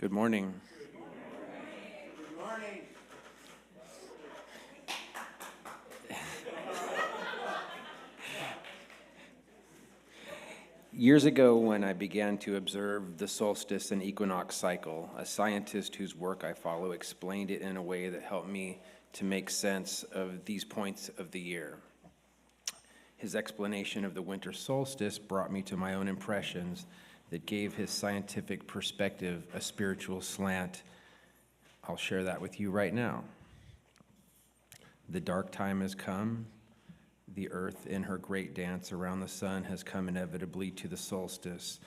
Good morning. Good morning. Years ago, when I began to observe the solstice and equinox cycle, a scientist whose work I follow explained it in a way that helped me to make sense of these points of the year. His explanation of the winter solstice brought me to my own impressions that gave his scientific perspective a spiritual slant. I'll share that with you right now. The dark time has come. The earth in her great dance around the sun has come inevitably to the solstice,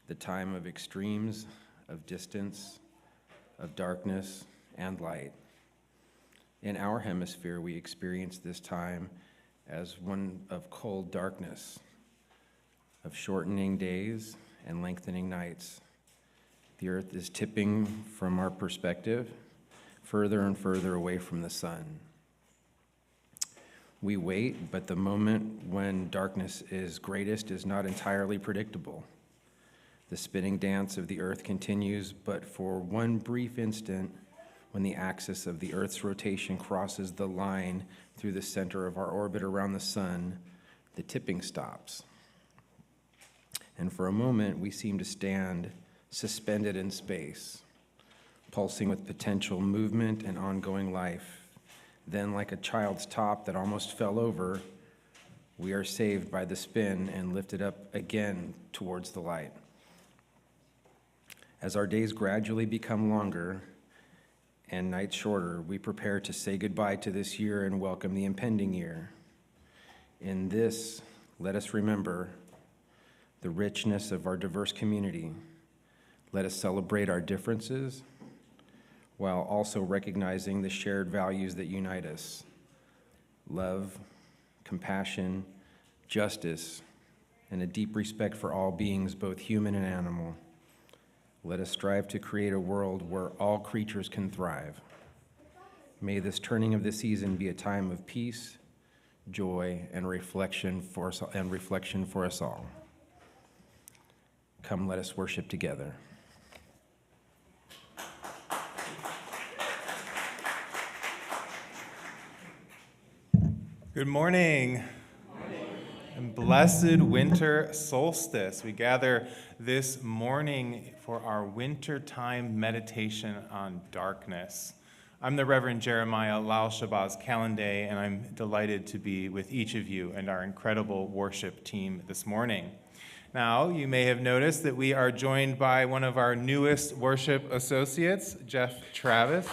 the time of extremes, of distance, of darkness and light. In our hemisphere, we experience this time as one of cold darkness, of shortening days and lengthening nights. The earth is tipping, from our perspective, further and further away from the sun. We wait, but the moment when darkness is greatest is not entirely predictable. The spinning dance of the earth continues, but for one brief instant, when the axis of the earth's rotation crosses the line through the center of our orbit around the sun, the tipping stops. And for a moment, we seem to stand suspended in space, pulsing with potential movement and ongoing life. Then, like a child's top that almost fell over, we are saved by the spin and lifted up again towards the light. As our days gradually become longer and nights shorter, we prepare to say goodbye to this year and welcome the impending year. In this, let us remember the richness of our diverse community. Let us celebrate our differences, while also recognizing the shared values that unite us: love, compassion, justice, and a deep respect for all beings, both human and animal. Let us strive to create a world where all creatures can thrive. May this turning of the season be a time of peace, joy, and reflection for us all. Come, let us worship together. Good morning. And blessed winter solstice. We gather this morning for our wintertime meditation on darkness. I'm the Reverend Jeremiah Lal Shabazz Calendé, and I'm delighted to be with each of you and our incredible worship team this morning. Now, you may have noticed that we are joined by one of our newest worship associates, Jeff Travis.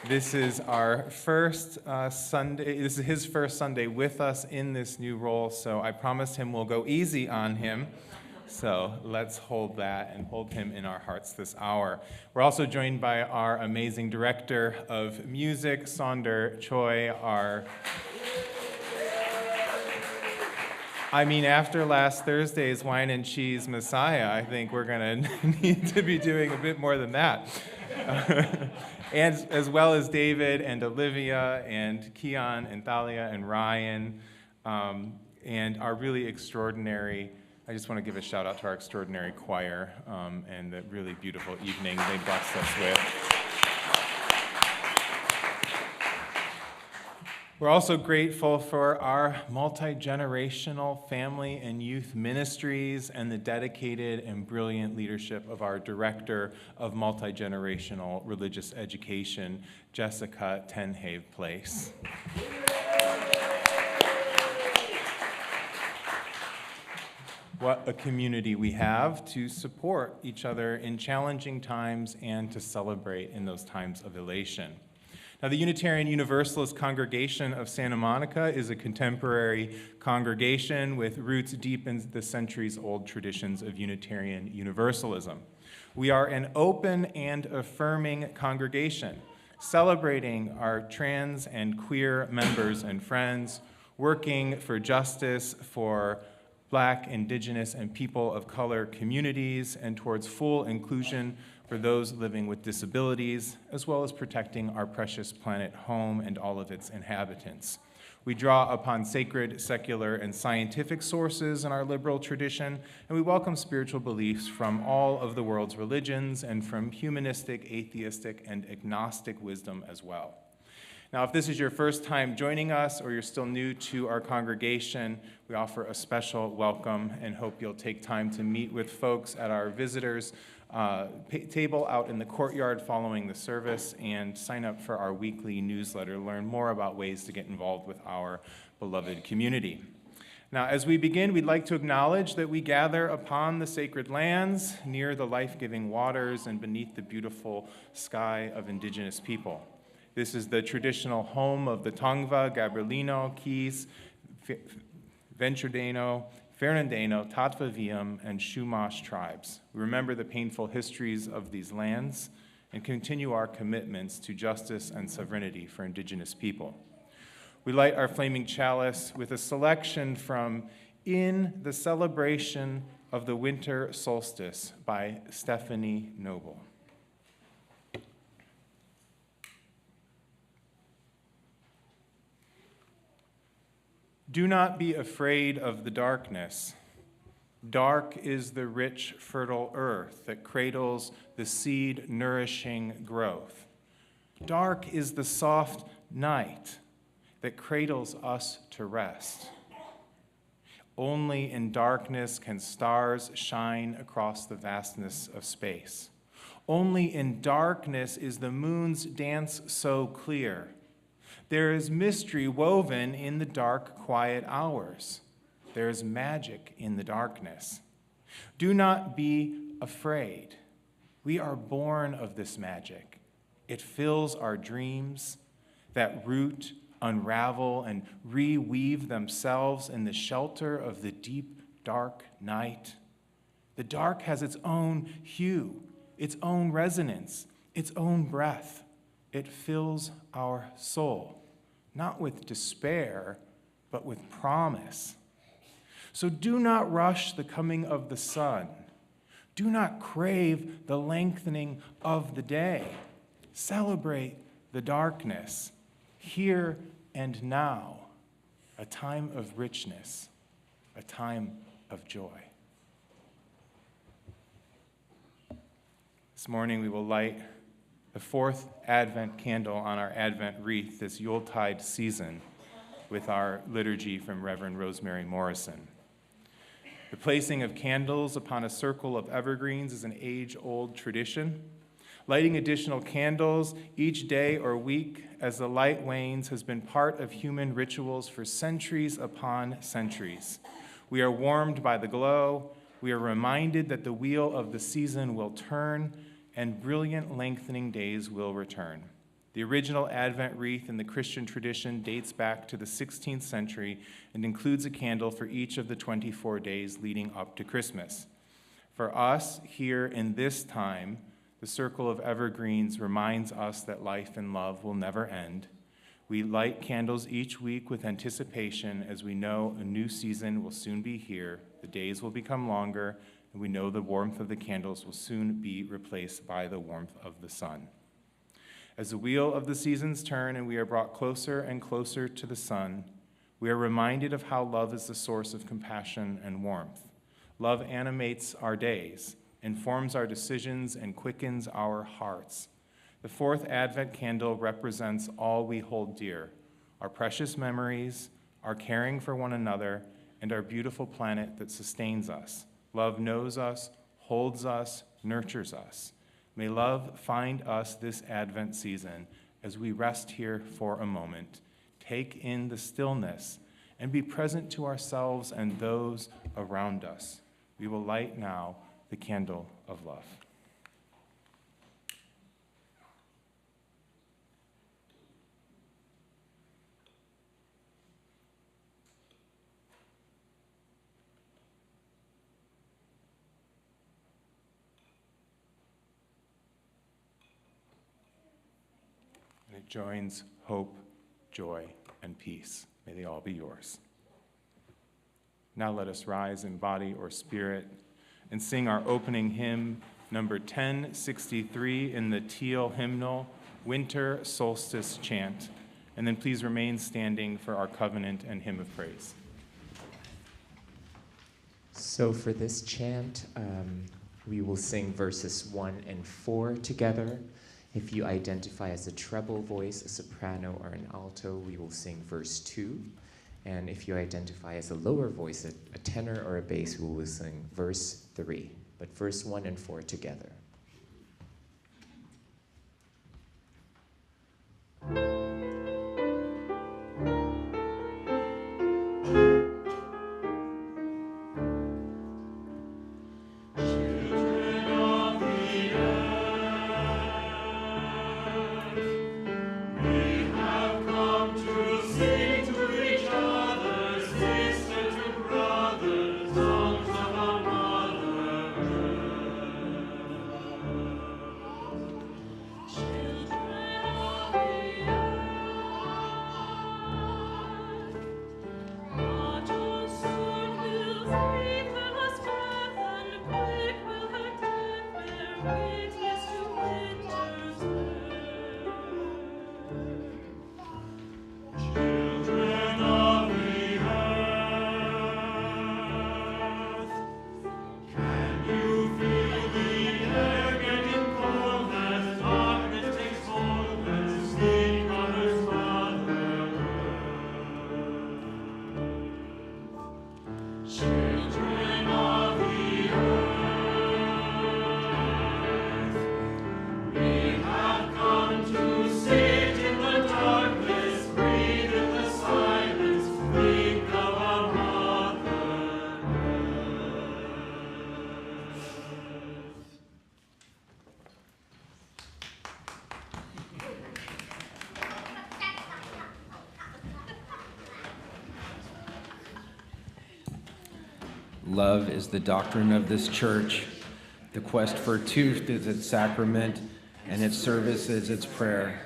This is our first Sunday. This is his first Sunday with us in this new role, so I promised him we'll go easy on him. So let's hold that and hold him in our hearts this hour. We're also joined by our amazing director of music, Sonder Choi, after last Thursday's Wine and Cheese Messiah, I think we're going to need to be doing a bit more than that. And as well as David and Olivia and Keon and Thalia and Ryan, and our really extraordinary, I just want to give a shout out to our extraordinary choir and the really beautiful evening they blessed us with. We're also grateful for our multi-generational family and youth ministries and the dedicated and brilliant leadership of our Director of Multi-Generational Religious Education, Jessica Tenhave Place. What a community we have to support each other in challenging times and to celebrate in those times of elation. Now, the Unitarian Universalist Congregation of Santa Monica is a contemporary congregation with roots deep in the centuries-old traditions of Unitarian Universalism. We are an open and affirming congregation, celebrating our trans and queer members and friends, working for justice for Black, Indigenous, and people of color communities, and towards full inclusion for those living with disabilities, as well as protecting our precious planet home and all of its inhabitants. We draw upon sacred, secular, and scientific sources in our liberal tradition, and we welcome spiritual beliefs from all of the world's religions and from humanistic, atheistic, and agnostic wisdom as well. Now, if this is your first time joining us or you're still new to our congregation, we offer a special welcome and hope you'll take time to meet with folks at our visitors' table out in the courtyard following the service and sign up for our weekly newsletter, learn more about ways to get involved with our beloved community. Now, as we begin, we'd like to acknowledge that we gather upon the sacred lands, near the life-giving waters, and beneath the beautiful sky of indigenous people. This is the traditional home of the Tongva, Gabrielino, Keys, Venturedano, Fernandino, Tatvaviam, and Chumash tribes. We remember the painful histories of these lands and continue our commitments to justice and sovereignty for indigenous people. We light our flaming chalice with a selection from In the Celebration of the Winter Solstice by Stephanie Noble. Do not be afraid of the darkness. Dark is the rich, fertile earth that cradles the seed-nourishing growth. Dark is the soft night that cradles us to rest. Only in darkness can stars shine across the vastness of space. Only in darkness is the moon's dance so clear. There is mystery woven in the dark, quiet hours. There is magic in the darkness. Do not be afraid. We are born of this magic. It fills our dreams that root, unravel, and reweave themselves in the shelter of the deep, dark night. The dark has its own hue, its own resonance, its own breath. It fills our soul, not with despair, but with promise. So do not rush the coming of the sun. Do not crave the lengthening of the day. Celebrate the darkness, here and now, a time of richness, a time of joy. This morning we will light the fourth Advent candle on our Advent wreath this Yuletide season with our liturgy from Reverend Rosemary Morrison. The placing of candles upon a circle of evergreens is an age-old tradition. Lighting additional candles each day or week as the light wanes has been part of human rituals for centuries upon centuries. We are warmed by the glow. We are reminded that the wheel of the season will turn and brilliant lengthening days will return. The original Advent wreath in the Christian tradition dates back to the 16th century and includes a candle for each of the 24 days leading up to Christmas. For us, here in this time, the circle of evergreens reminds us that life and love will never end. We light candles each week with anticipation as we know a new season will soon be here. The days will become longer, and we know the warmth of the candles will soon be replaced by the warmth of the sun. As the wheel of the seasons turn and we are brought closer and closer to the sun, we are reminded of how love is the source of compassion and warmth. Love animates our days, informs our decisions, and quickens our hearts. The fourth Advent candle represents all we hold dear, our precious memories, our caring for one another, and our beautiful planet that sustains us. Love knows us, holds us, nurtures us. May love find us this Advent season as we rest here for a moment, take in the stillness, and be present to ourselves and those around us. We will light now the candle of love. And it joins hope, joy, and peace. May they all be yours. Now let us rise in body or spirit and sing our opening hymn, number 1063 in the Teal hymnal, Winter Solstice Chant. And then please remain standing for our covenant and hymn of praise. So for this chant, we will sing verses 1 and 4 together. If you identify as a treble voice, a soprano, or an alto, we will sing verse 2. And if you identify as a lower voice, a tenor or a bass, we will sing verse 3. But verse 1 and 4 together. Love is the doctrine of this church. The quest for truth is its sacrament, and its service is its prayer.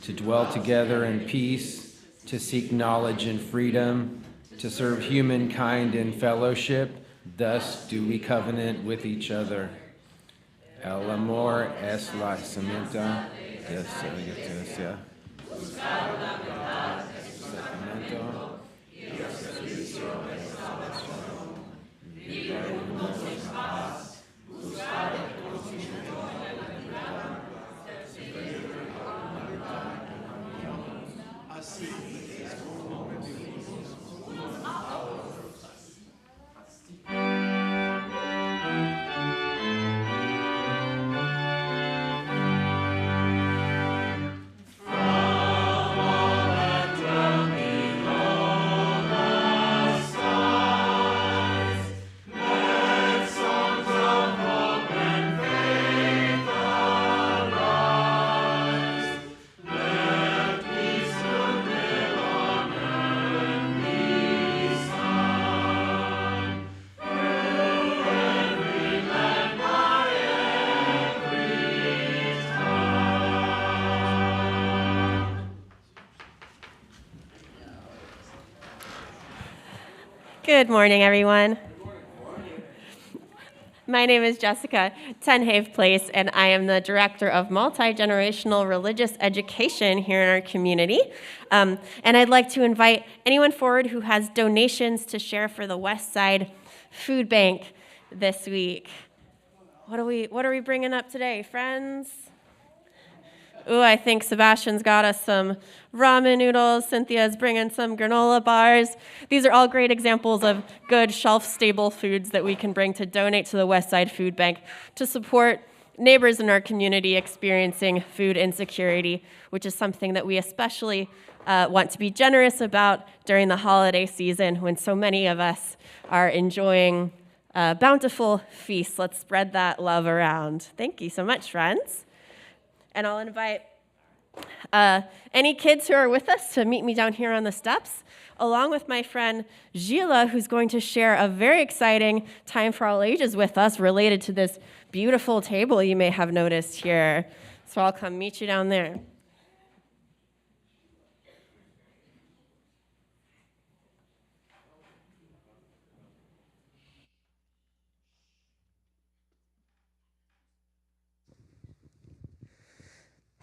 To dwell together in peace, to seek knowledge and freedom, to serve humankind in fellowship, thus do we covenant with each other. El amor es la semilla de la iglesia. Good morning, everyone. My name is Jessica Tenhave Place, and I am the Director of Multi-Generational Religious Education here in our community. And I'd like to invite anyone forward who has donations to share for the West Side Food Bank this week. What are we bringing up today, friends? Ooh, I think Sebastian's got us some ramen noodles. Cynthia's bringing some granola bars. These are all great examples of good shelf-stable foods that we can bring to donate to the West Side Food Bank to support neighbors in our community experiencing food insecurity, which is something that we especially want to be generous about during the holiday season when so many of us are enjoying bountiful feasts. Let's spread that love around. Thank you so much, friends. And I'll invite any kids who are with us to meet me down here on the steps, along with my friend Gila, who's going to share a very exciting time for all ages with us related to this beautiful table you may have noticed here. So I'll come meet you down there.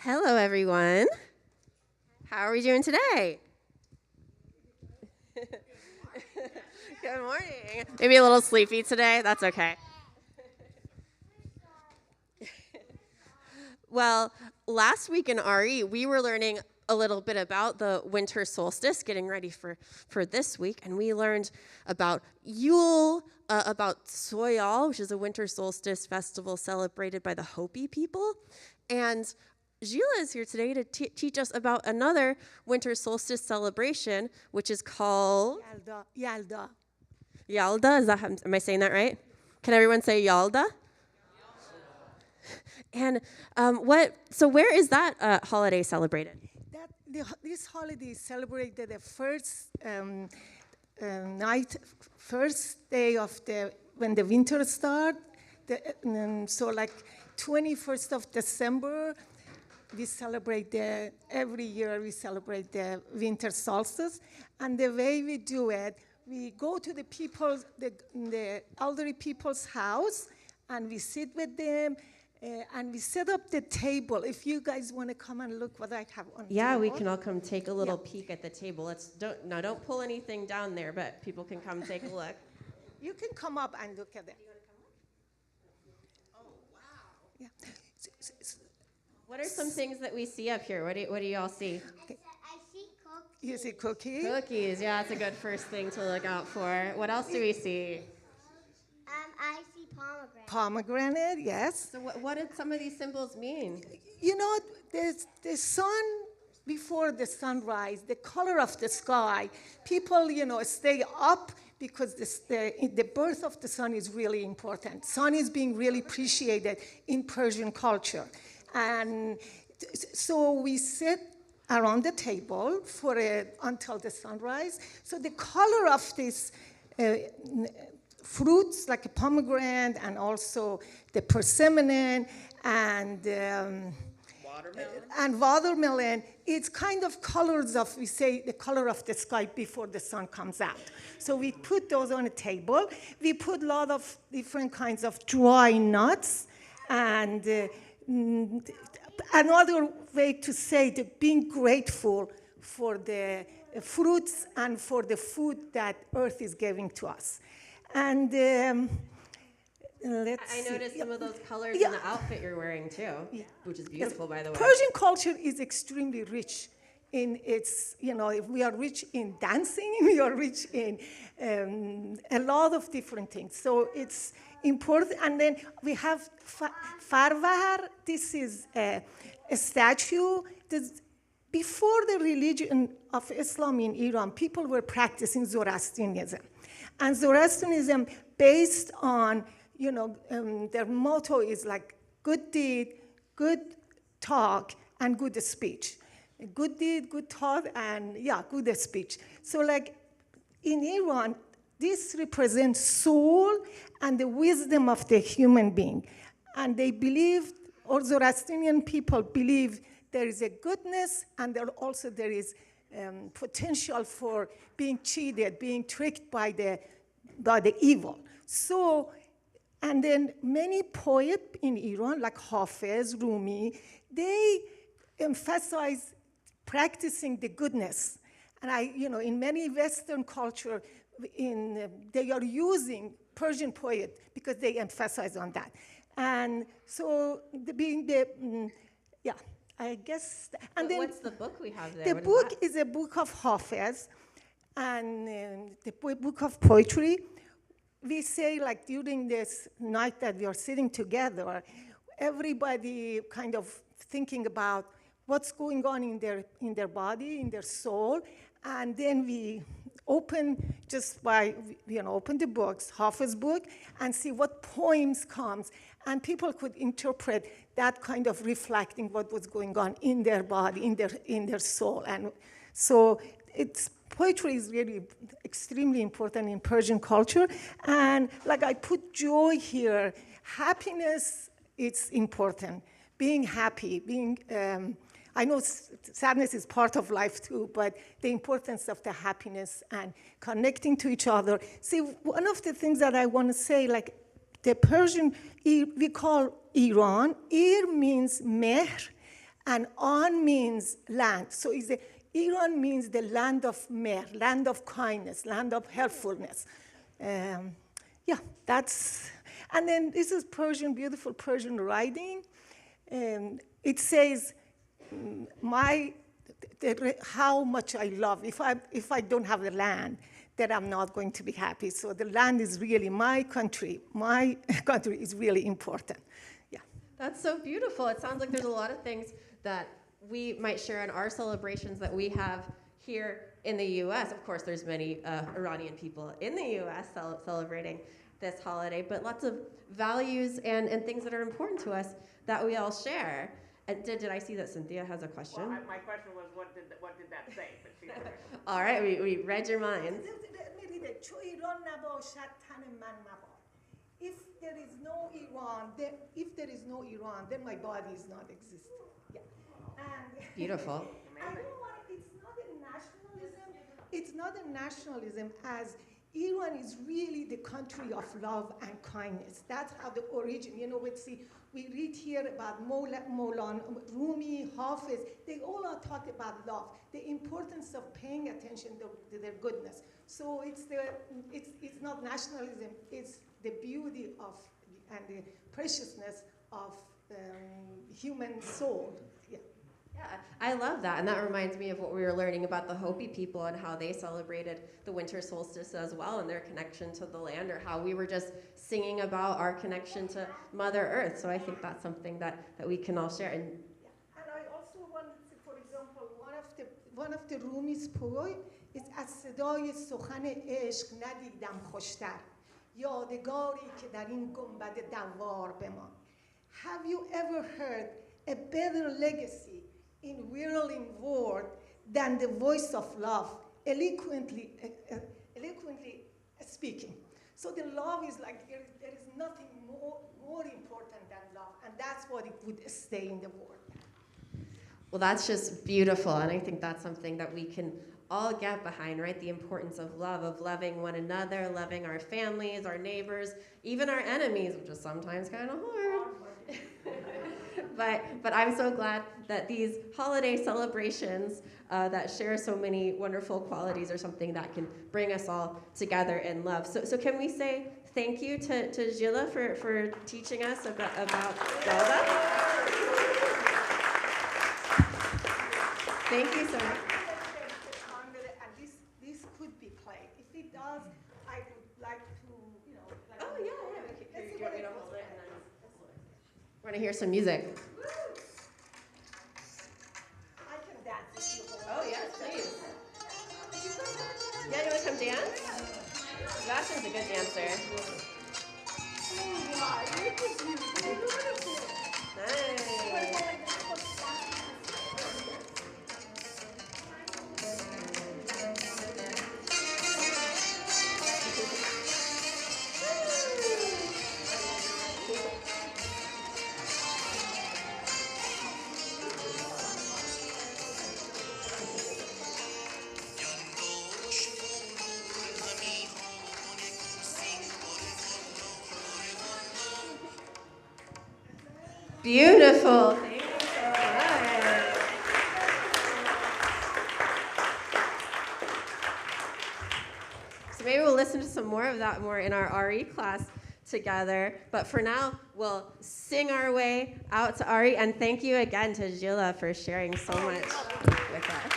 Hello, everyone. How are we doing today? Good morning. Maybe a little sleepy today. That's okay. Well, last week in RE, we were learning a little bit about the winter solstice, getting ready for this week, and we learned about Yule, about Soyal, which is a winter solstice festival celebrated by the Hopi people, and Gila is here today to teach us about another winter solstice celebration, which is called Yalda. Yalda. Am I saying that right? Can everyone say Yalda? And so where is that holiday celebrated? This holiday is celebrated the first night, first day of when the winter starts. So like 21st of December, we celebrate every year we celebrate the winter solstice. And the way we do it, we go to the elderly people's house, and we sit with them, and we set up the table. If you guys want to come and look what I have on the Yeah, table. we can all come take a little peek at the table. Don't pull anything down there, but people can come take a look. You can come up and look at it. Oh, wow. Yeah. What are some things that we see up here? What do you all see? Okay. I see cookies. You see cookie? Cookies. Yeah, that's a good first thing to look out for. What else do we see? I see pomegranate. Pomegranate, yes. So what did some of these symbols mean? You know, the sun, before the sunrise, the color of the sky, people, stay up because the birth of the sun is really important. Sun is being really appreciated in Persian culture. And so we sit around the table until the sunrise. So the color of these fruits, like a pomegranate, and also the persimmon and watermelon, it's kind of colors of, we say, the color of the sky before the sun comes out. So we put those on a table. We put a lot of different kinds of dry nuts, and another way to say that being grateful for the fruits and for the food that Earth is giving to us. And let's I see. noticed some of those colors Yeah. in the outfit you're wearing too, which is beautiful, by the way. Persian culture is extremely rich in its, if we are rich in dancing, we are rich in a lot of different things. So it's important. And then we have Farvar. This is a statue. Before the religion of Islam in Iran, people were practicing Zoroastrianism. And Zoroastrianism, based on, their motto is like good deed, good talk, and good speech. Good deed, good thought, and good speech. So like in Iran, this represents soul and the wisdom of the human being. And they believe, or Zoroastrian people believe, there is a goodness, and there is potential for being cheated, being tricked by the evil. So, and then many poets in Iran, like Hafez, Rumi, they emphasize practicing the goodness. And in many Western culture, they are using Persian poet because they emphasize on that. And so I guess. And then What's the book we have there? the What book that? is a book of Hafez, and the book of poetry. We say, like, during this night that we are sitting together, everybody kind of thinking about what's going on in their body, in their soul, and then we open open the books, Hafez book, and see what poems comes, and people could interpret that kind of reflecting what was going on in their body, in their soul. And so poetry is really extremely important in Persian culture. And like I put joy here, happiness, it's important. Being happy, I know sadness is part of life too, but the importance of the happiness and connecting to each other. See, one of the things that I want to say, like the Persian, we call Iran, Ir means mehr, and An means land. So Iran means the land of mehr, land of kindness, land of helpfulness. Yeah, that's, and then this is Persian, beautiful Persian writing. It says, how much I love. If I don't have the land, then I'm not going to be happy. So the land is really my country. My country is really important. Yeah. That's so beautiful. It sounds like there's a lot of things that we might share in our celebrations that we have here in the U.S. Of course, there's many Iranian people in the U.S. Celebrating this holiday, but lots of values and things that are important to us that we all share. And did I see that Cynthia has a question? Well, my question was, what did that say? But she All right, we read your minds. If there is no Iran, then my body is not existing. Yeah. And Beautiful. I don't want, it's not a nationalism as Iran is really the country of love and kindness. That's how the origin, we read here about Mawlana, Rumi, Hafiz, they all are talk about love, the importance of paying attention to their goodness. So it's not nationalism, it's the beauty of and the preciousness of human soul. Yeah. Yeah, I love that. And that reminds me of what we were learning about the Hopi people and how they celebrated the winter solstice as well and their connection to the land, or how we were just singing about our connection to Mother Earth. So I think that's something that we can all share. And I also wanted to, for example, one of the Rumi's poem is از صدای سخن عشق ندیدم خوشتر یادگاری که در این گنبد دوار بمان. Have you ever heard a better legacy in whirling word than the voice of love, eloquently speaking? So the love is like, there is nothing more important than love, and that's what it would stay in the world. well, that's just beautiful. And I think that's something that we can all get behind, right? The importance of love, of loving one another, loving our families, our neighbors, even our enemies, which is sometimes kind of hard. But I'm so glad that these holiday celebrations that share so many wonderful qualities are something that can bring us all together in love. So can we say thank you to Gila for teaching us about Zelda? Thank you so much. And this could be played. If it does, I would like to, Oh, yeah. Do you want me to hold it? And then we're going to hear some music. I can dance if you hold. Oh, yes, please. Yeah, you want to come dance? Sebastian's a good dancer. Oh, wow, look at you. Beautiful. Nice. Beautiful. Thank you so much. So maybe we'll listen to some more of that more in our RE class together. But for now, we'll sing our way out to RE. And thank you again to Gila for sharing so much with us.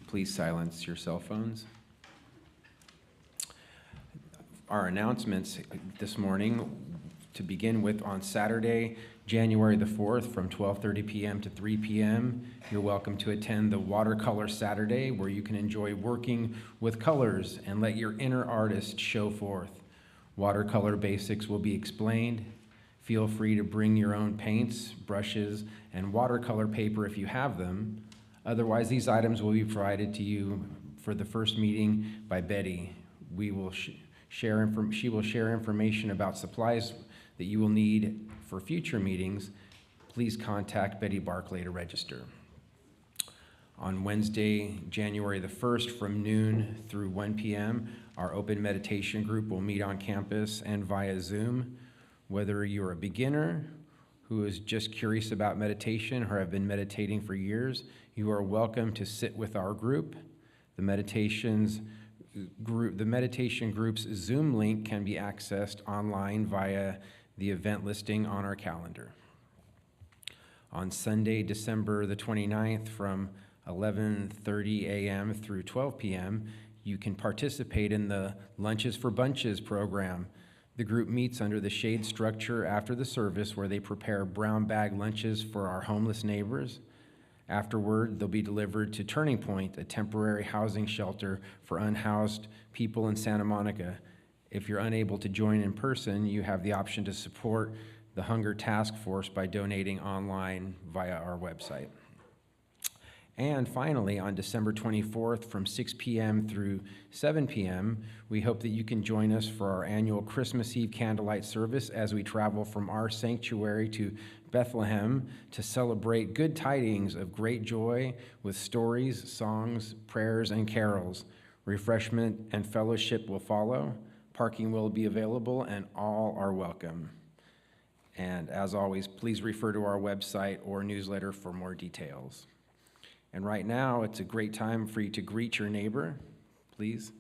Please silence your cell phones. our announcements this morning. To begin with, on Saturday, January the 4th, from 12:30 p.m. to 3 p.m., you're welcome to attend the Watercolor Saturday, where you can enjoy working with colors and let your inner artist show forth. Watercolor basics will be explained. Feel free to bring your own paints, brushes, and watercolor paper if you have them. Otherwise, these items will be provided to you for the first meeting by Betty. She will share information about supplies that you will need for future meetings. Please contact Betty Barclay to register. On Wednesday, January the 1st, from noon through 1 p.m., our open meditation group will meet on campus and via Zoom. Whether you're a beginner who is just curious about meditation or have been meditating for years, you are welcome to sit with our group. The meditation group's Zoom link can be accessed online via the event listing on our calendar. On Sunday, December the 29th, from 11:30 a.m. through 12 p.m., you can participate in the Lunches for Bunches program. The group meets under the shade structure after the service, where they prepare brown bag lunches for our homeless neighbors. Afterward, they'll be delivered to Turning Point, a temporary housing shelter for unhoused people in Santa Monica. If you're unable to join in person, you have the option to support the Hunger Task Force by donating online via our website. And finally, on December 24th, from 6 p.m. through 7 p.m., we hope that you can join us for our annual Christmas Eve candlelight service as we travel from our sanctuary to Bethlehem to celebrate good tidings of great joy with stories, songs, prayers, and carols. Refreshment and fellowship will follow. Parking will be available, and all are welcome. And as always, please refer to our website or newsletter for more details. And right now, it's a great time for you to greet your neighbor, please.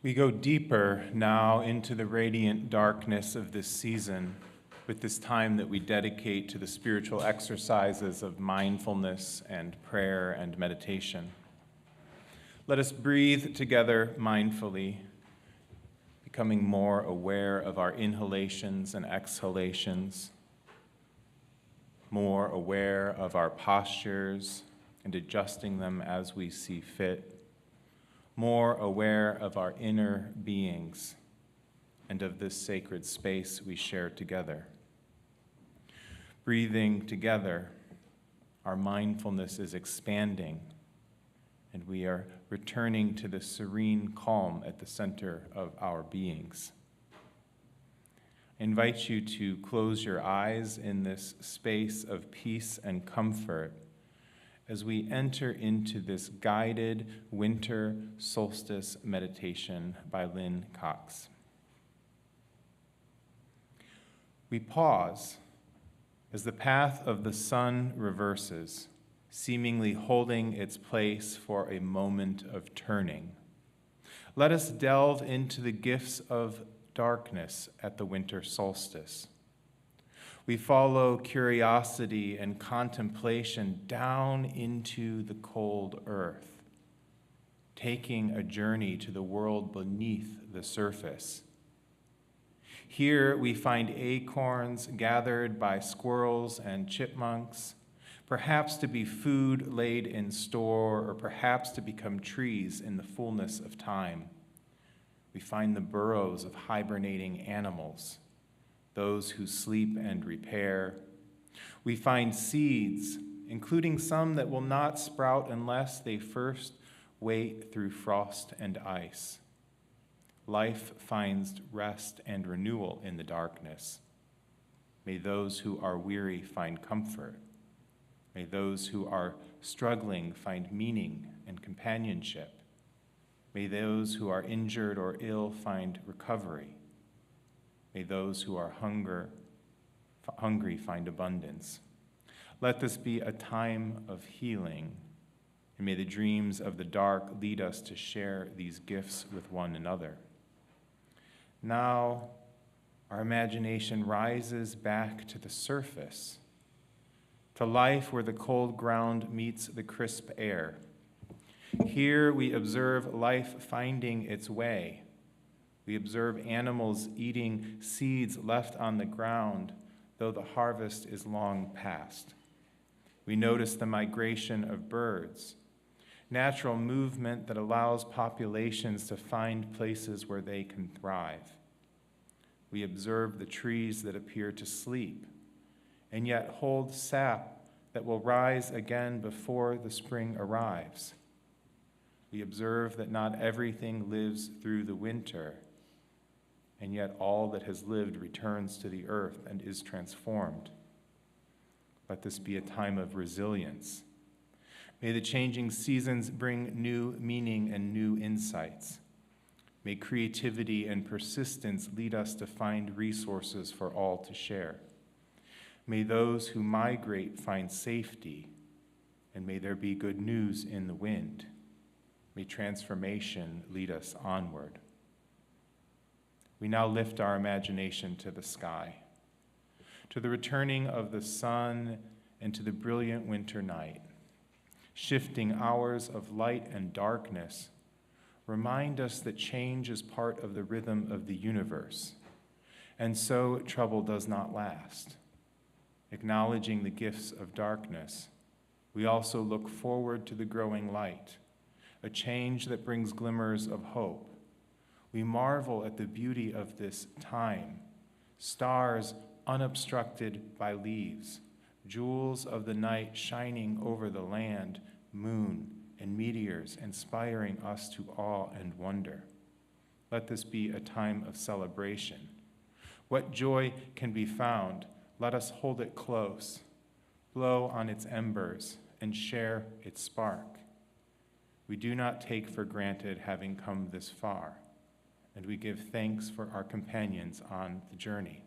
We go deeper now into the radiant darkness of this season with this time that we dedicate to the spiritual exercises of mindfulness and prayer and meditation. Let us breathe together mindfully, becoming more aware of our inhalations and exhalations, more aware of our postures and adjusting them as we see fit, more aware of our inner beings and of this sacred space we share together. Breathing together, our mindfulness is expanding, and we are returning to the serene calm at the center of our beings. I invite you to close your eyes in this space of peace and comfort as we enter into this guided winter solstice meditation by Lynn Cox. We pause as the path of the sun reverses, seemingly holding its place for a moment of turning. Let us delve into the gifts of darkness at the winter solstice. We follow curiosity and contemplation down into the cold earth, taking a journey to the world beneath the surface. Here we find acorns gathered by squirrels and chipmunks, perhaps to be food laid in store, or perhaps to become trees in the fullness of time. We find the burrows of hibernating animals, those who sleep and repair. We find seeds, including some that will not sprout unless they first wait through frost and ice. Life finds rest and renewal in the darkness. May those who are weary find comfort. May those who are struggling find meaning and companionship. May those who are injured or ill find recovery. May those who are hungry find abundance. Let this be a time of healing, and may the dreams of the dark lead us to share these gifts with one another. Now, our imagination rises back to the surface, to life where the cold ground meets the crisp air. Here we observe life finding its way. We observe animals eating seeds left on the ground, though the harvest is long past. We notice the migration of birds, natural movement that allows populations to find places where they can thrive. We observe the trees that appear to sleep, and yet hold sap that will rise again before the spring arrives. We observe that not everything lives through the winter, and yet all that has lived returns to the earth and is transformed. Let this be a time of resilience. May the changing seasons bring new meaning and new insights. May creativity and persistence lead us to find resources for all to share. May those who migrate find safety, and may there be good news in the wind. May transformation lead us onward. We now lift our imagination to the sky, to the returning of the sun and to the brilliant winter night. Shifting hours of light and darkness remind us that change is part of the rhythm of the universe, and so trouble does not last. Acknowledging the gifts of darkness, we also look forward to the growing light, a change that brings glimmers of hope. We marvel at the beauty of this time, stars unobstructed by leaves, jewels of the night shining over the land, moon, and meteors inspiring us to awe and wonder. Let this be a time of celebration. What joy can be found? Let us hold it close, blow on its embers, and share its spark. We do not take for granted having come this far, and we give thanks for our companions on the journey.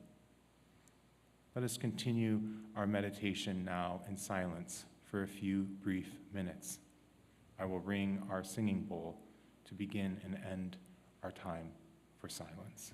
Let us continue our meditation now in silence for a few brief minutes. I will ring our singing bowl to begin and end our time for silence.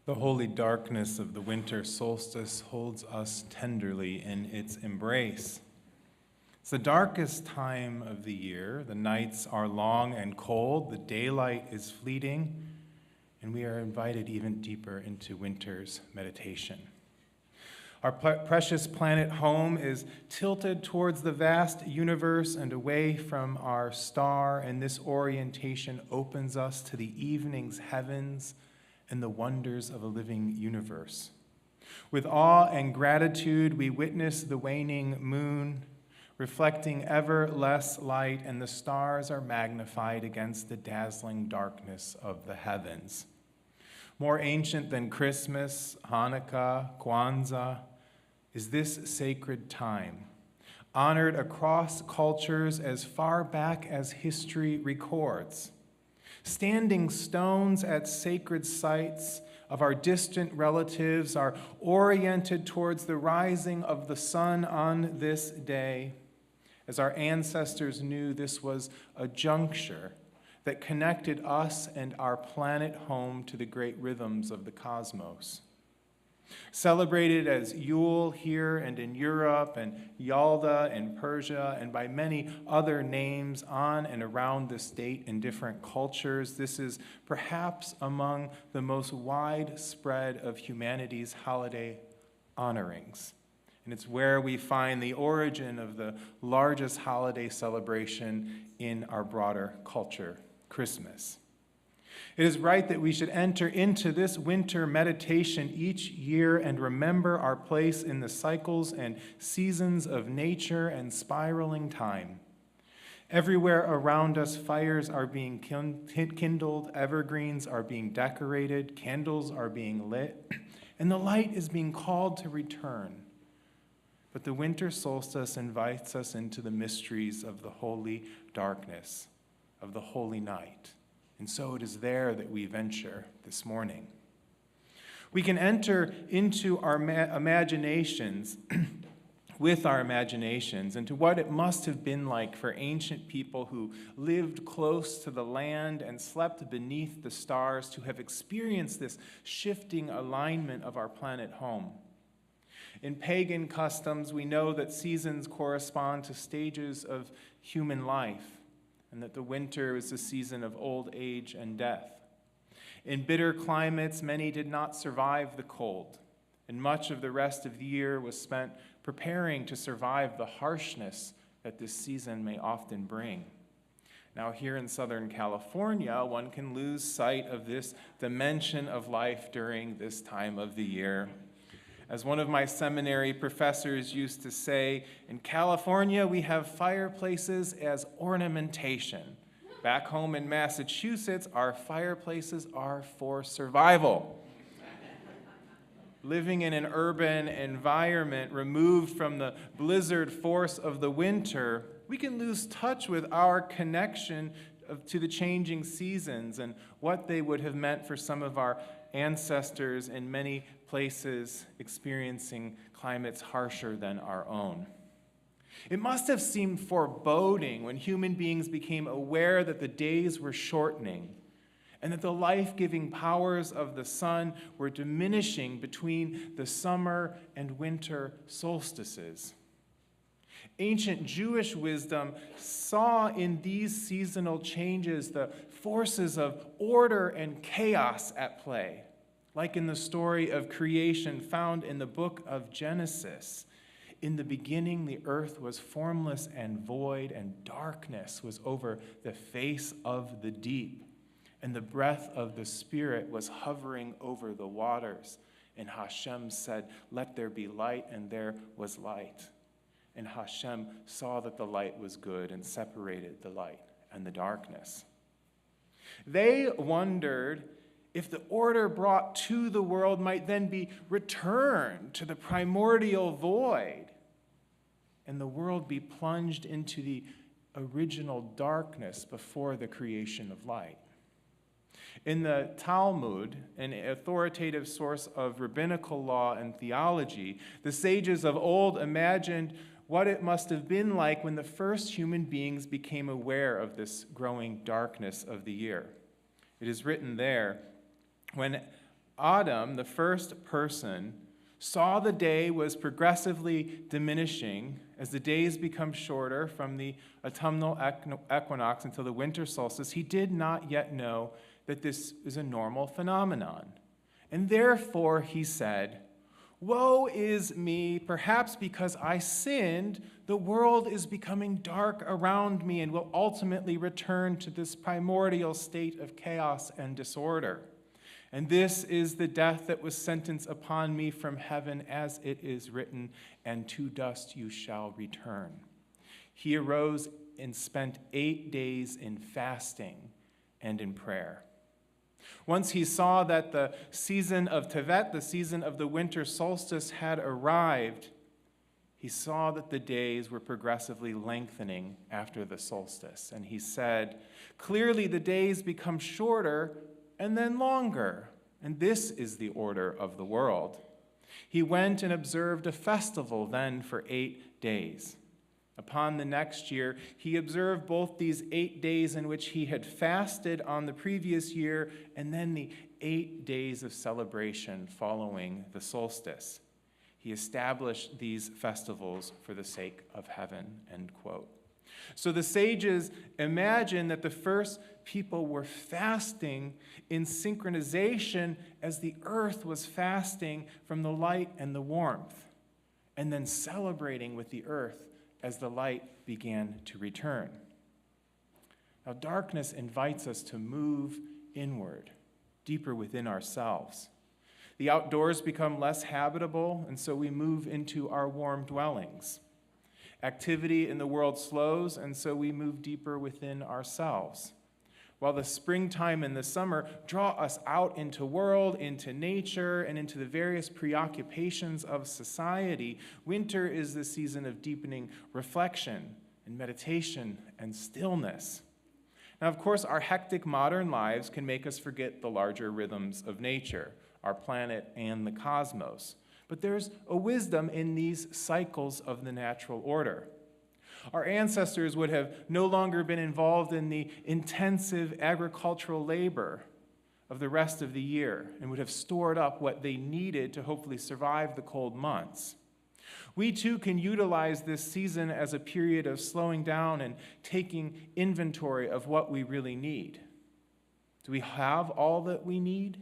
The holy darkness of the winter solstice holds us tenderly in its embrace. It's the darkest time of the year. The nights are long and cold, the daylight is fleeting, and we are invited even deeper into winter's meditation. Our precious planet home is tilted towards the vast universe and away from our star, and this orientation opens us to the evening's heavens and the wonders of a living universe. With awe and gratitude, we witness the waning moon, reflecting ever less light, and the stars are magnified against the dazzling darkness of the heavens. More ancient than Christmas, Hanukkah, Kwanzaa, is this sacred time, honored across cultures as far back as history records. Standing stones at sacred sites of our distant relatives are oriented towards the rising of the sun on this day, as our ancestors knew this was a juncture that connected us and our planet home to the great rhythms of the cosmos. Celebrated as Yule here and in Europe, and Yalda in Persia, and by many other names on and around the state in different cultures, this is perhaps among the most widespread of humanity's holiday honorings. And it's where we find the origin of the largest holiday celebration in our broader culture, Christmas. It is right that we should enter into this winter meditation each year and remember our place in the cycles and seasons of nature and spiraling time. Everywhere around us, fires are being kindled, evergreens are being decorated, candles are being lit, and the light is being called to return. But the winter solstice invites us into the mysteries of the holy darkness, of the holy night. And so it is there that we venture this morning. We can enter into our imaginations, with our imaginations, into what it must have been like for ancient people who lived close to the land and slept beneath the stars to have experienced this shifting alignment of our planet home. In pagan customs, we know that seasons correspond to stages of human life, and that the winter is the season of old age and death. In bitter climates, many did not survive the cold, and much of the rest of the year was spent preparing to survive the harshness that this season may often bring. Now, here in Southern California, one can lose sight of this dimension of life during this time of the year. As one of my seminary professors used to say, in California, we have fireplaces as ornamentation. Back home in Massachusetts, our fireplaces are for survival. Living in an urban environment removed from the blizzard force of the winter, we can lose touch with our connection to the changing seasons and what they would have meant for some of our ancestors in many places experiencing climates harsher than our own. It must have seemed foreboding when human beings became aware that the days were shortening and that the life-giving powers of the sun were diminishing between the summer and winter solstices. Ancient Jewish wisdom saw in these seasonal changes the forces of order and chaos at play, like in the story of creation found in the book of Genesis. In the beginning, the earth was formless and void, and darkness was over the face of the deep. And the breath of the Spirit was hovering over the waters. And Hashem said, "Let there be light," and there was light. And Hashem saw that the light was good and separated the light and the darkness. They wondered if the order brought to the world might then be returned to the primordial void, and the world be plunged into the original darkness before the creation of light. In the Talmud, an authoritative source of rabbinical law and theology, the sages of old imagined what it must have been like when the first human beings became aware of this growing darkness of the year. It is written there, when Adam, the first person, saw the day was progressively diminishing as the days become shorter from the autumnal equinox until the winter solstice, he did not yet know that this is a normal phenomenon. And therefore he said, "Woe is me, perhaps because I sinned, the world is becoming dark around me and will ultimately return to this primordial state of chaos and disorder. And this is the death that was sentenced upon me from heaven, as it is written, and to dust you shall return." He arose and spent 8 days in fasting and in prayer. Once he saw that the season of Tevet, the season of the winter solstice, had arrived, he saw that the days were progressively lengthening after the solstice. And he said, "Clearly the days become shorter and then longer, and this is the order of the world." He went and observed a festival then for 8 days. Upon the next year, he observed both these 8 days in which he had fasted on the previous year, and then the 8 days of celebration following the solstice. He established these festivals for the sake of heaven, end quote. So the sages imagine that the first people were fasting in synchronization as the earth was fasting from the light and the warmth, and then celebrating with the earth as the light began to return. Now, darkness invites us to move inward, deeper within ourselves. The outdoors become less habitable, and so we move into our warm dwellings. Activity in the world slows, and so we move deeper within ourselves. While the springtime and the summer draw us out into world, into nature, and into the various preoccupations of society, winter is the season of deepening reflection and meditation and stillness. Now, of course, our hectic modern lives can make us forget the larger rhythms of nature, our planet and the cosmos. But there's a wisdom in these cycles of the natural order. Our ancestors would have no longer been involved in the intensive agricultural labor of the rest of the year and would have stored up what they needed to hopefully survive the cold months. We too can utilize this season as a period of slowing down and taking inventory of what we really need. Do we have all that we need?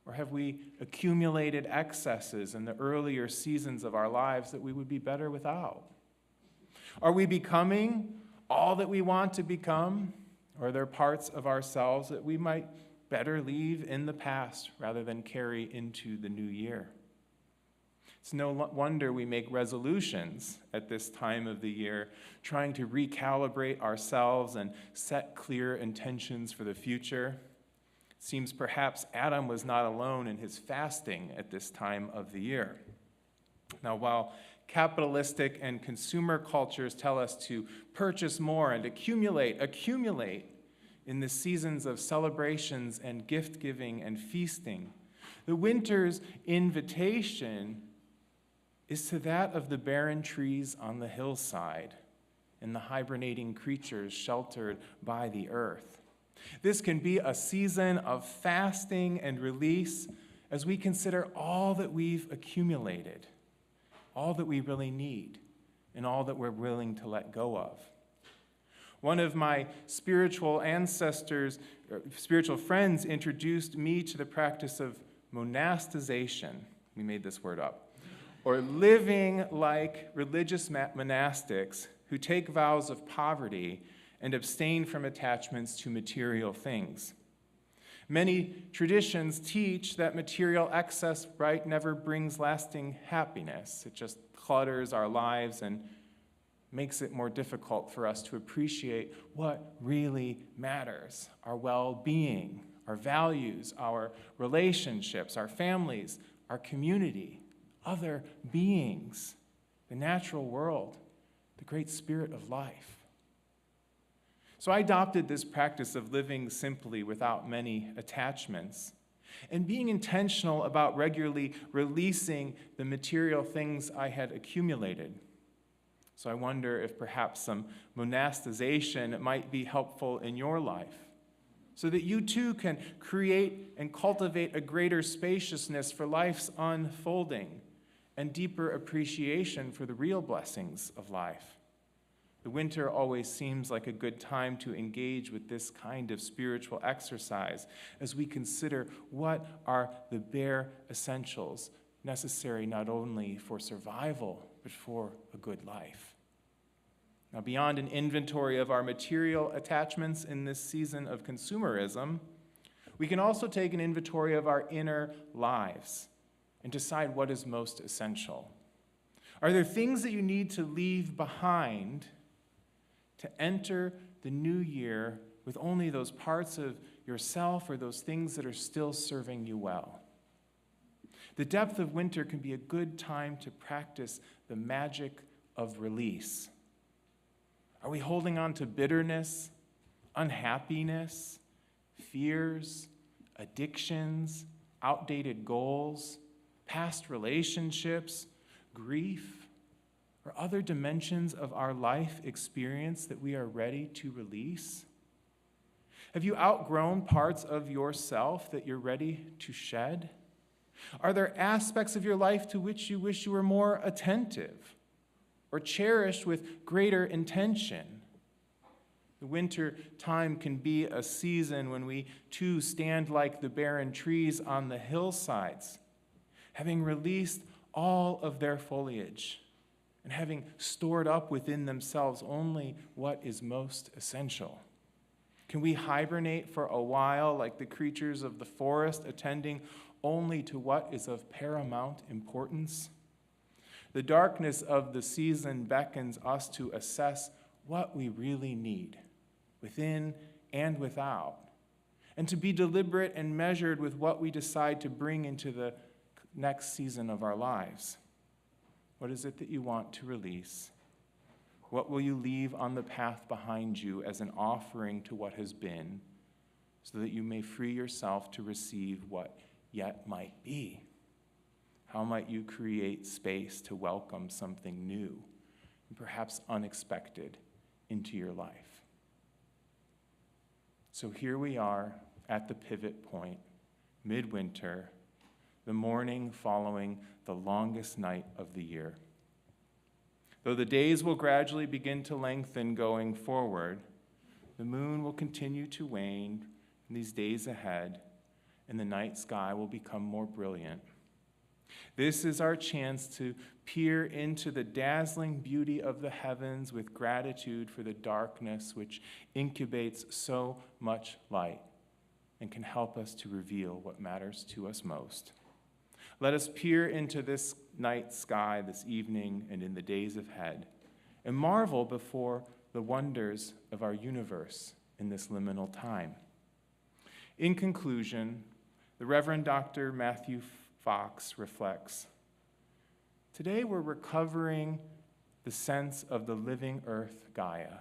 Or have we accumulated excesses in the earlier seasons of our lives that we would be better without? Are we becoming all that we want to become? Or are there parts of ourselves that we might better leave in the past rather than carry into the new year? It's no wonder we make resolutions at this time of the year, trying to recalibrate ourselves and set clear intentions for the future. It seems perhaps Adam was not alone in his fasting at this time of the year. Now, while capitalistic and consumer cultures tell us to purchase more and accumulate in the seasons of celebrations and gift-giving and feasting, the winter's invitation is to that of the barren trees on the hillside and the hibernating creatures sheltered by the earth. This can be a season of fasting and release as we consider all that we've accumulated, all that we really need, and all that we're willing to let go of. One of my spiritual friends introduced me to the practice of monastization. We made this word up. Or living like religious monastics who take vows of poverty and abstain from attachments to material things. Many traditions teach that material excess, never brings lasting happiness. It just clutters our lives and makes it more difficult for us to appreciate what really matters: our well-being, our values, our relationships, our families, our community, other beings, the natural world, the great spirit of life. So I adopted this practice of living simply without many attachments and being intentional about regularly releasing the material things I had accumulated. So I wonder if perhaps some monastization might be helpful in your life, so that you too can create and cultivate a greater spaciousness for life's unfolding and deeper appreciation for the real blessings of life. The winter always seems like a good time to engage with this kind of spiritual exercise as we consider what are the bare essentials necessary not only for survival, but for a good life. Now, beyond an inventory of our material attachments in this season of consumerism, we can also take an inventory of our inner lives and decide what is most essential. Are there things that you need to leave behind to enter the new year with only those parts of yourself or those things that are still serving you well? The depth of winter can be a good time to practice the magic of release. Are we holding on to bitterness, unhappiness, fears, addictions, outdated goals, past relationships, grief, or other dimensions of our life experience that we are ready to release? Have you outgrown parts of yourself that you're ready to shed? Are there aspects of your life to which you wish you were more attentive or cherished with greater intention? The winter time can be a season when we too stand like the barren trees on the hillsides, having released all of their foliage and having stored up within themselves only what is most essential. Can we hibernate for a while like the creatures of the forest, attending only to what is of paramount importance? The darkness of the season beckons us to assess what we really need, within and without, and to be deliberate and measured with what we decide to bring into the next season of our lives. What is it that you want to release? What will you leave on the path behind you as an offering to what has been, so that you may free yourself to receive what yet might be? How might you create space to welcome something new and perhaps unexpected into your life? So here we are at the pivot point, midwinter, the morning following the longest night of the year. Though the days will gradually begin to lengthen going forward, the moon will continue to wane in these days ahead, and the night sky will become more brilliant. This is our chance to peer into the dazzling beauty of the heavens with gratitude for the darkness which incubates so much light and can help us to reveal what matters to us most. Let us peer into this night sky this evening and in the days ahead, and marvel before the wonders of our universe in this liminal time. In conclusion, the Reverend Dr. Matthew Fox reflects, today we're recovering the sense of the living earth, Gaia,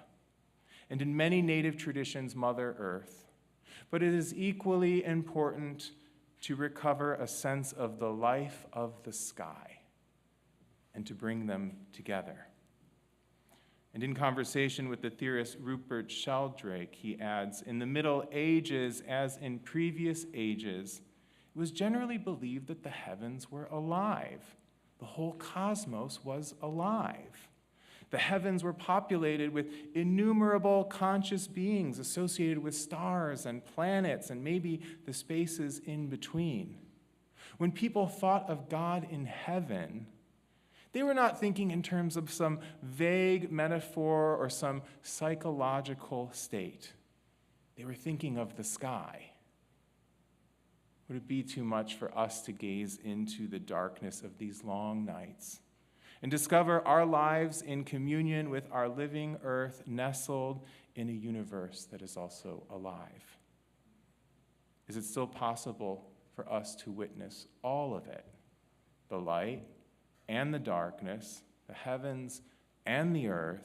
and in many native traditions, Mother Earth. But it is equally important to recover a sense of the life of the sky and to bring them together. And in conversation with the theorist Rupert Sheldrake, he adds, in the Middle Ages, as in previous ages, it was generally believed that the heavens were alive. The whole cosmos was alive. The heavens were populated with innumerable conscious beings associated with stars and planets and maybe the spaces in between. When people thought of God in heaven, they were not thinking in terms of some vague metaphor or some psychological state. They were thinking of the sky. Would it be too much for us to gaze into the darkness of these long nights and discover our lives in communion with our living earth, nestled in a universe that is also alive? Is it still possible for us to witness all of it, the light and the darkness, the heavens and the earth,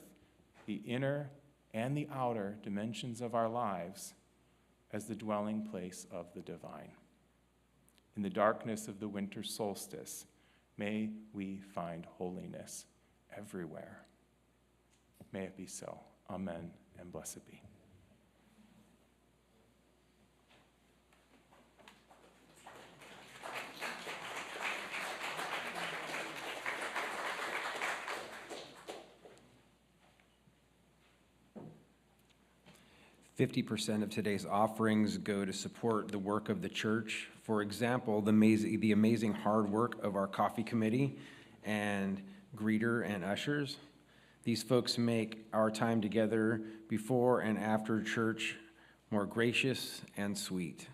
the inner and the outer dimensions of our lives, as the dwelling place of the divine? In the darkness of the winter solstice, may we find holiness everywhere. May it be so. Amen, and blessed be. 50% of today's offerings go to support the work of the church. For example, the amazing hard work of our coffee committee and greeter and ushers. These folks make our time together before and after church more gracious and sweet.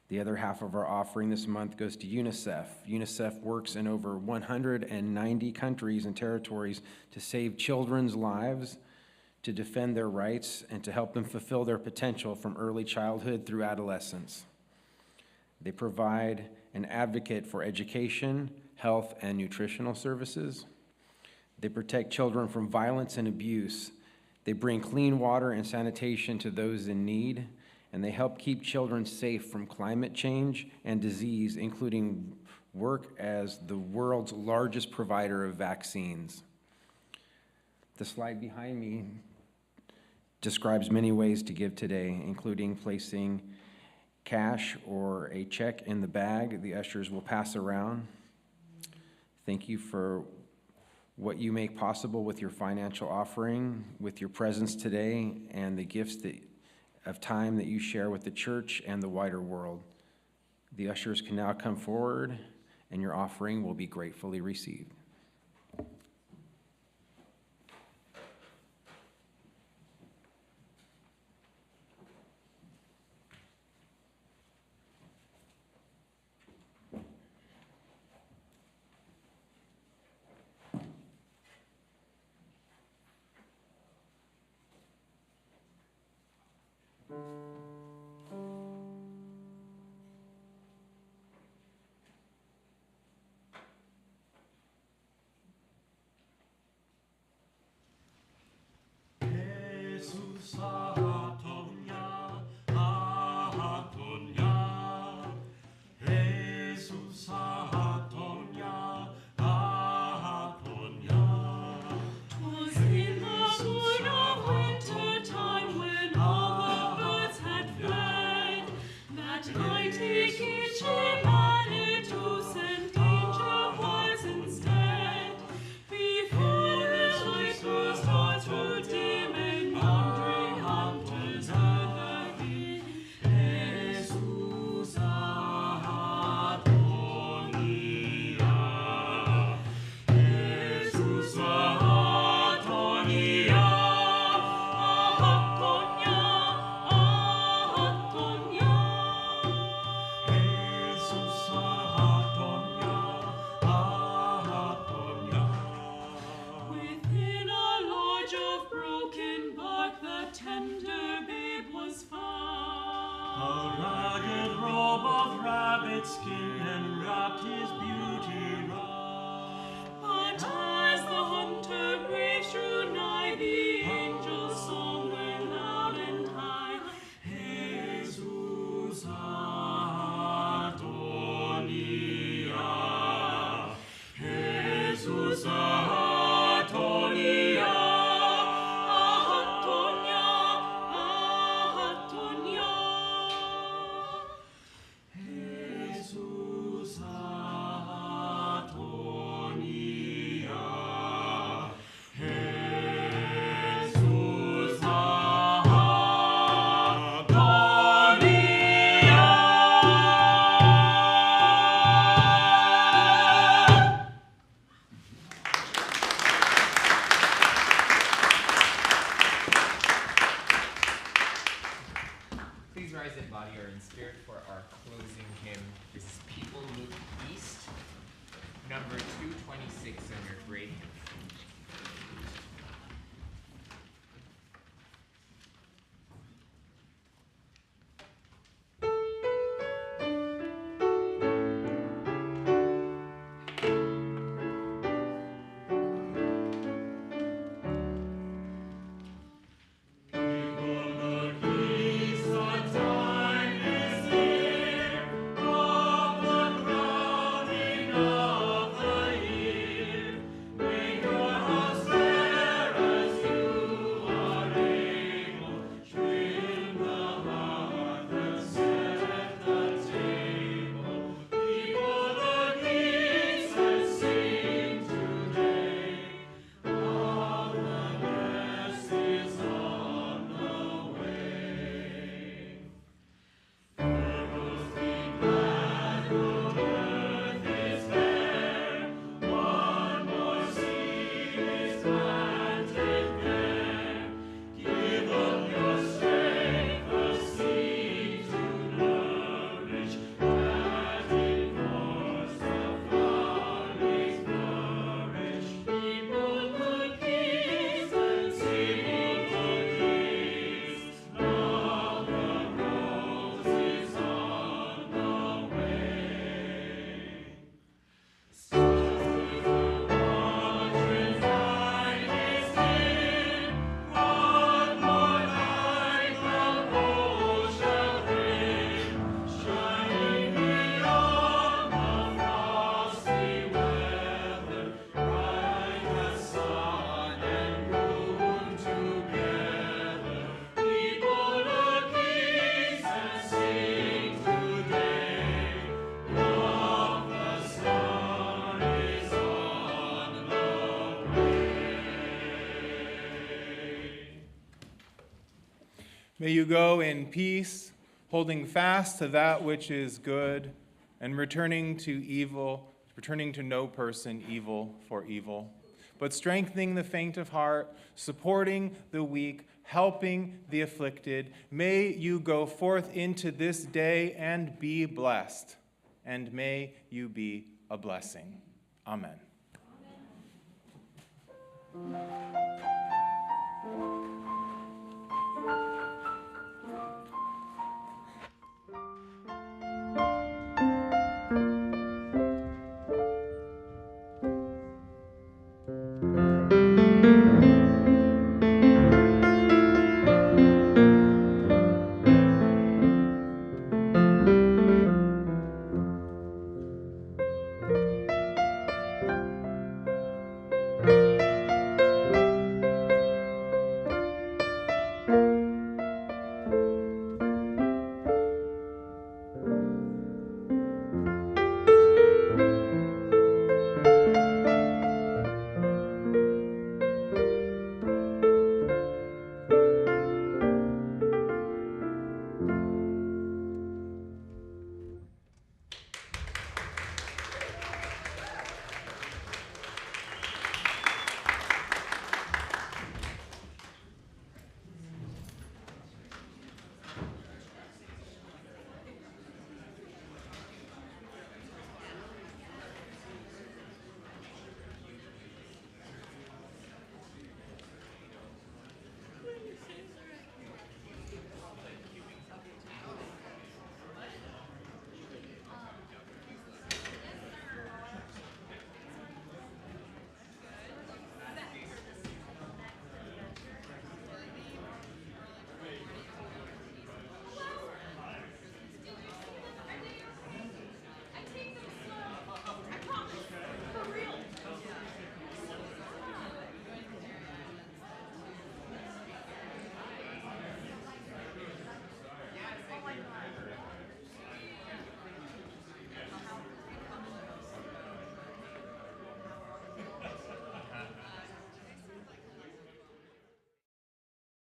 The other half of our offering this month goes to UNICEF. UNICEF works in over 190 countries and territories to save children's lives, to defend their rights, and to help them fulfill their potential from early childhood through adolescence. They provide an advocate for education, health, and nutritional services. They protect children from violence and abuse. They bring clean water and sanitation to those in need, and they help keep children safe from climate change and disease, including work as the world's largest provider of vaccines. The slide behind me describes many ways to give today, including placing cash or a check in the bag the ushers will pass around. Thank you for what you make possible with your financial offering, with your presence today, and the gifts of time that you share with the church and the wider world. The ushers can now come forward, and your offering will be gratefully received. A ragged robe of rabbit skin enwrapped his beauty round. But as the hunter brave drew nigh, the angels song went loud and high. Jesus Adonia, Jesus Adonia, Atonia, Atonia. Jesus Adonia, Jesus Adonia. Please rise in body or in spirit for our closing hymn. This is People Look East, number 226 on your great hymn. May you go in peace, holding fast to that which is good, and returning to no person evil for evil, but strengthening the faint of heart, supporting the weak, helping the afflicted. May you go forth into this day and be blessed, and may you be a blessing. Amen. Amen.